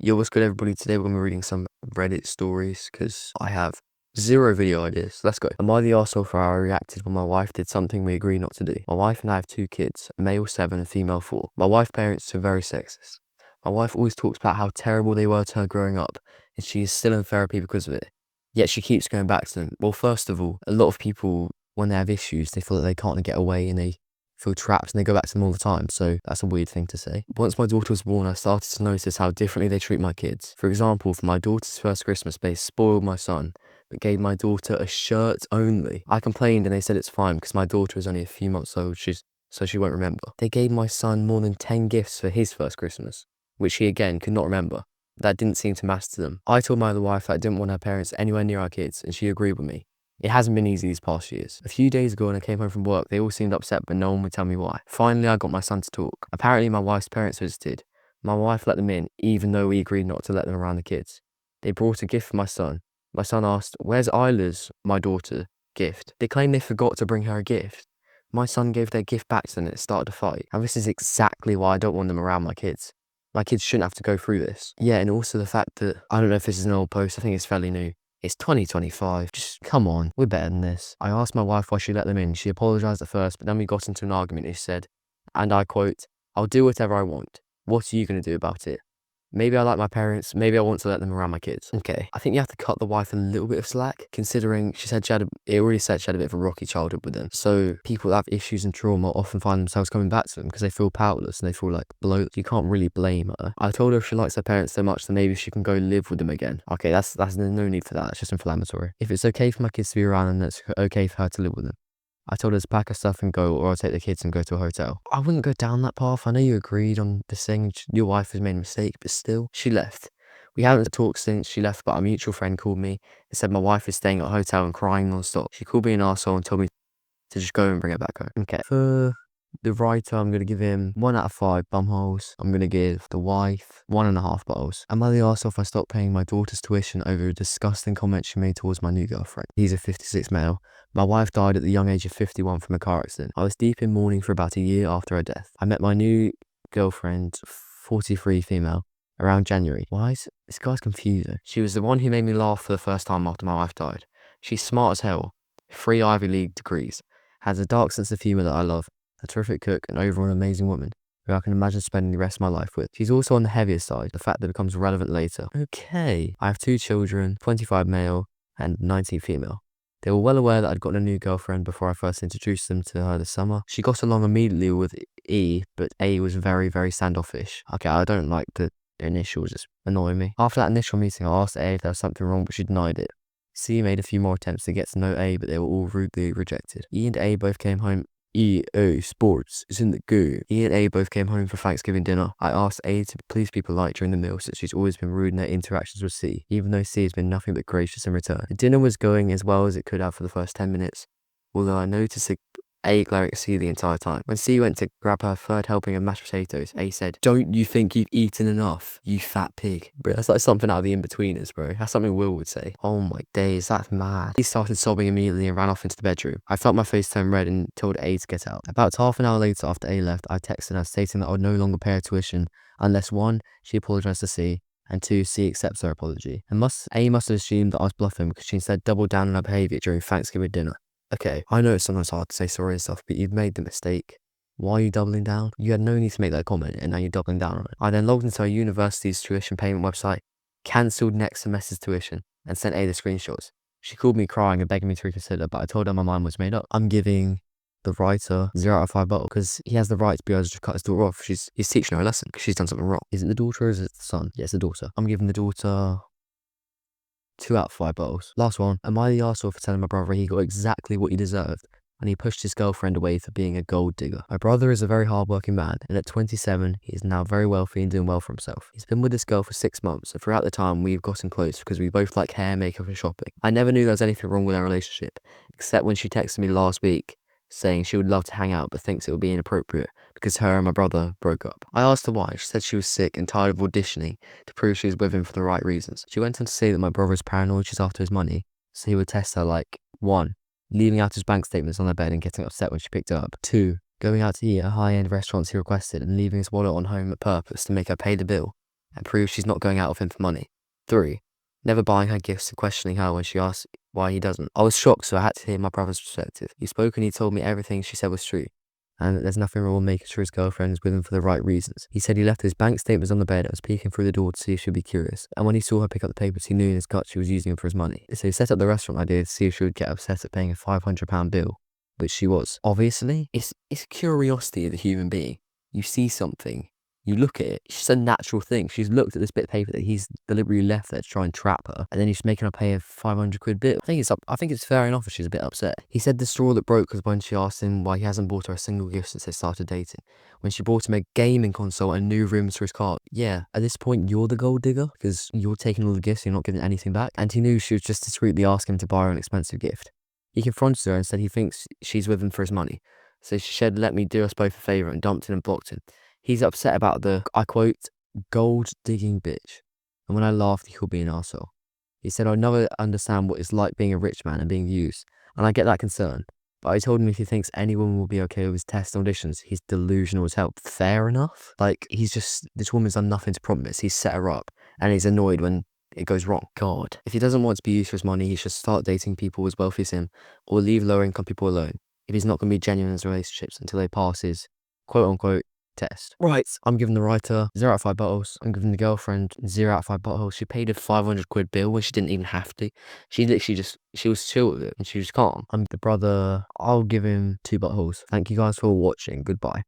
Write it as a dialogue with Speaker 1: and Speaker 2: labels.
Speaker 1: Yo, what's good, everybody? Today we're going to be reading some Reddit stories because I have zero video ideas. Let's go. Am I the arsehole for how I reacted when my wife did something we agreed not to do? My wife and I have two kids, a male 7 and a female 4. My wife's parents are very sexist. My wife always talks about how terrible they were to her growing up, and she is still in therapy because of it. Yet she keeps going back to them. Well, first of all, a lot of people, when they have issues, they feel that they can't get away and they feel trapped and they go back to them all the time, so that's a weird thing to say. Once my daughter was born, I started to notice how differently they treat my kids. For example, for my daughter's first Christmas, they spoiled my son, but gave my daughter a shirt only. I complained and they said it's fine because my daughter is only a few months old, so she won't remember. They gave my son more than 10 gifts for his first Christmas, which he again could not remember. That didn't seem to matter to them. I told my other wife that I didn't want her parents anywhere near our kids, and she agreed with me. It hasn't been easy these past years. A few days ago when I came home from work, they all seemed upset, but no one would tell me why. Finally, I got my son to talk. Apparently, my wife's parents visited. My wife let them in, even though we agreed not to let them around the kids. They brought a gift for my son. My son asked, "Where's Isla's, my daughter, gift?" They claimed they forgot to bring her a gift. My son gave their gift back to them and it started a fight. And this is exactly why I don't want them around my kids. My kids shouldn't have to go through this. Yeah, and also the fact that, I don't know if this is an old post, I think it's fairly new. It's 2025. Just come on, we're better than this. I asked my wife why she let them in. She apologized at first, but then we got into an argument. She said, and I quote, "I'll do whatever I want. What are you going to do about it? Maybe I like my parents, maybe I want to let them around my kids." Okay, I think you have to cut the wife a little bit of slack, considering she said it already said she had a bit of a rocky childhood with them. So people that have issues and trauma often find themselves coming back to them because they feel powerless and they feel like below. You can't really blame her. I told her if she likes her parents so much, then maybe she can go live with them again. Okay, that's no need for that. It's just inflammatory. If it's okay for my kids to be around, then it's okay for her to live with them. I told her to pack her stuff and go, or I'll take the kids and go to a hotel. I wouldn't go down that path. I know you agreed on this thing. Your wife has made a mistake, but still, she left. We haven't talked since she left, but a mutual friend called me and said my wife is staying at a hotel and crying non-stop. She called me an arsehole and told me to just go and bring her back home. Okay. For the writer, I'm going to give him 1 out of 5 bumholes. I'm going to give the wife 1.5 bottles. Am I the arsehole if I stopped paying my daughter's tuition over a disgusting comment she made towards my new girlfriend? He's a 56 male. My wife died at the young age of 51 from a car accident. I was deep in mourning for about a year after her death. I met my new girlfriend, 43 female, around January. Why is this guy's confusing? She was the one who made me laugh for the first time after my wife died. She's smart as hell, 3 Ivy League degrees, has a dark sense of humour that I love, a terrific cook, and overall an amazing woman who I can imagine spending the rest of my life with. She's also on the heavier side, the fact that becomes relevant later. Okay. I have 2 children, 25 male and 19 female. They were well aware that I'd gotten a new girlfriend before I first introduced them to her this summer. She got along immediately with E, but A was very, very standoffish. Okay, I don't like the initials, just annoy me. After that initial meeting, I asked A if there was something wrong, but she denied it. C made a few more attempts to get to know A, but they were all rudely rejected. E and A both came home. Sports is in the goo. E and A both came home for Thanksgiving dinner. I asked A to please be polite during the meal since she's always been rude in her interactions with C, even though C has been nothing but gracious in return. The dinner was going as well as it could have for the first 10 minutes, although I noticed A glaring at C the entire time. When C went to grab her third helping of mashed potatoes, A said, "Don't you think you've eaten enough, you fat pig?" Bro, that's like something out of the In-Betweeners, bro. That's something Will would say. Oh my days, that's mad. He started sobbing immediately and ran off into the bedroom. I felt my face turn red and told A to get out. About half an hour later after A left, I texted her stating that I would no longer pay her tuition unless 1, she apologized to C, and 2, C accepts her apology. A must have assumed that I was bluffing because she instead doubled down on her behaviour during Thanksgiving dinner. Okay, I know it's sometimes hard to say sorry and stuff, but you've made the mistake. Why are you doubling down? You had no need to make that comment, and now you're doubling down on it. I then logged into our university's tuition payment website, cancelled next semester's tuition, and sent A the screenshots. She called me crying and begging me to reconsider, but I told her my mind was made up. I'm giving the writer 0 out of 5 bottles, because he has the right to be able to just cut his daughter off. He's teaching her a lesson, because she's done something wrong. Is it the daughter or is it the son? Yeah, it's the daughter. I'm giving the daughter 2 out of 5 bottles. Last one. Am I the arsehole for telling my brother he got exactly what he deserved and he pushed his girlfriend away for being a gold digger? My brother is a very hardworking man, and at 27, he is now very wealthy and doing well for himself. He's been with this girl for 6 months, and throughout the time, we've gotten close because we both like hair, makeup, and shopping. I never knew there was anything wrong with our relationship, except when she texted me last week saying she would love to hang out but thinks it would be inappropriate because her and my brother broke up. I asked her why. She said she was sick and tired of auditioning to prove she was with him for the right reasons. She went on to say that my brother is paranoid, she's after his money, so he would test her like 1, leaving out his bank statements on her bed and getting upset when she picked it up. 2, going out to eat at high-end restaurants he requested and leaving his wallet on home at purpose to make her pay the bill. and proves she's not going out with him for money. 3. Never buying her gifts and questioning her when she asks why he doesn't. I was shocked, so I had to hear my brother's perspective. He spoke and he told me everything she said was true, and that there's nothing wrong with making sure his girlfriend is with him for the right reasons. He said he left his bank statements on the bed and was peeking through the door to see if she'd be curious, and when he saw her pick up the papers, he knew in his gut she was using them for his money. So he set up the restaurant idea to see if she would get upset at paying a £500 bill, which she was. Obviously, it's curiosity of the human being. You see something, you look at it, it's just a natural thing. She's looked at this bit of paper that he's deliberately left there to try and trap her, and then he's making her pay a £500 bill. I think it's fair enough if she's a bit upset. He said the straw that broke was when she asked him why he hasn't bought her a single gift since they started dating. When she bought him a gaming console and new rooms for his car. Yeah, at this point you're the gold digger because you're taking all the gifts, you're not giving anything back. And he knew she was just discreetly asking him to buy her an expensive gift. He confronted her and said he thinks she's with him for his money. So she said, "Let me do us both a favour," and dumped him and blocked him. He's upset about the, I quote, gold digging bitch. And when I laughed, he called me an arsehole. He said, "I'll never understand what it's like being a rich man and being used. And I get that concern. But I told him if he thinks any woman will be okay with his test auditions, he's delusional as hell." Fair enough. Like, this woman's done nothing to promise. He's set her up. And he's annoyed when it goes wrong. God. If he doesn't want to be used for his money, he should start dating people as wealthy as him, or leave lower income people alone, if he's not going to be genuine in his relationships until they pass his quote-unquote test. Right, I'm giving the writer 0 out of 5 bottles. I'm giving the girlfriend 0 out of 5 bottles. She paid a £500 bill when she didn't even have to. She literally she was chill with it and she was calm. I'm the brother, I'll give him 2 buttholes. Thank you guys for watching. Goodbye.